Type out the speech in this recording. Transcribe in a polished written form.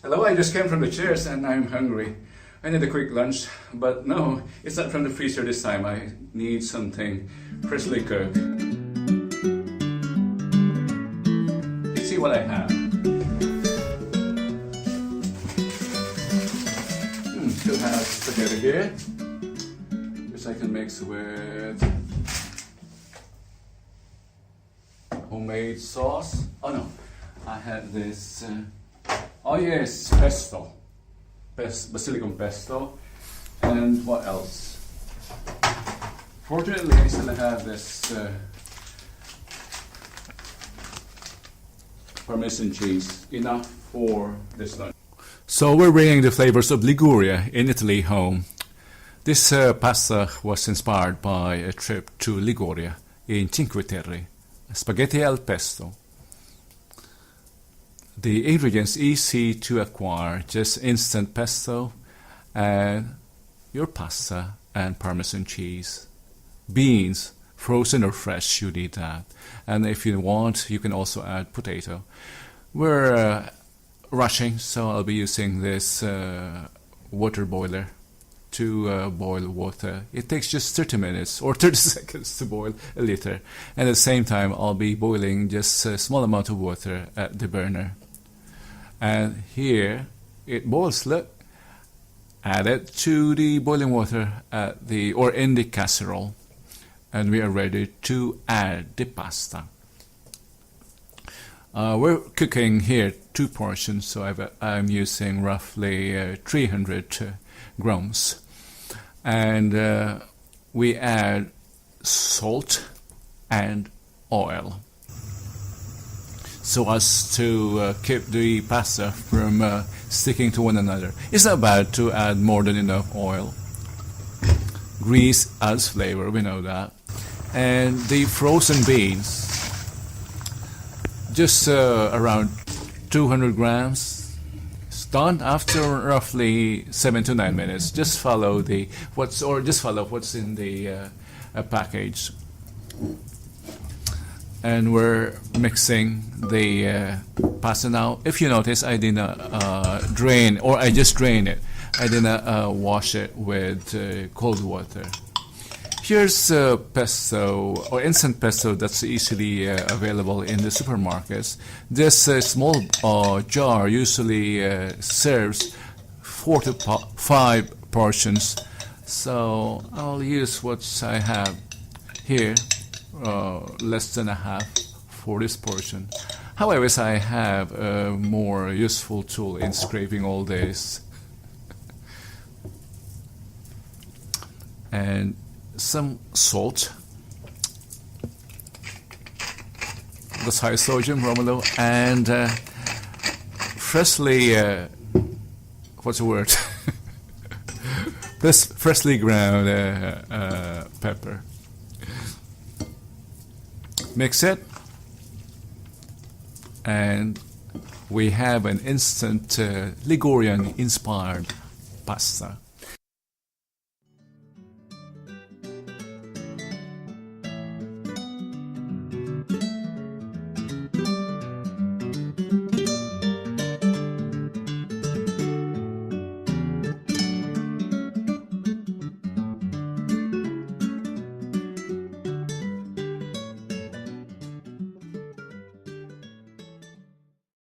Hello, I just came from the chairs and I'm hungry. I need a quick lunch, but no, it's not from the freezer this time. I need something freshly cooked. Let's see what I have. Still have spaghetti here, which I can mix with homemade sauce. Oh no, I had this. Oh yes, pesto, basilicum pesto, and what else? Fortunately, I still have this Parmesan cheese, enough for this lunch. So we're bringing the flavors of Liguria in Italy home. This pasta was inspired by a trip to Liguria in Cinque Terre, spaghetti al pesto. The ingredients easy to acquire, just instant pesto and your pasta and Parmesan cheese. Beans, frozen or fresh, you need that. And if you want, you can also add potato. We're rushing, so I'll be using this water boiler to boil water. It takes just 30 minutes or 30 seconds to boil a liter. And at the same time, I'll be boiling just a small amount of water at the burner. And here it boils. Look, add it to the boiling water in the casserole, and we are ready to add the pasta. We're cooking here 2 portions, so I'm using roughly 300 grams. And we add salt and oil, so as to keep the pasta from sticking to one another. It's not bad to add more than enough oil. Grease adds flavor, we know that. And the frozen beans, just around 200 grams. It's done after roughly 7 to 9 minutes. Just follow what's in the package. And we're mixing the pasta now. If you notice, I did not drain, or I just drained it. I did not wash it with cold water. Here's pesto or instant pesto that's easily available in the supermarkets. This small jar usually serves 4 to 5 portions. So I'll use what I have here, less than a half for this portion. However, I have a more useful tool in scraping all this. And some salt, that's high sodium, Romulo, and freshly, what's the word? This freshly ground pepper. Mix it, and we have an instant Ligurian-inspired pasta.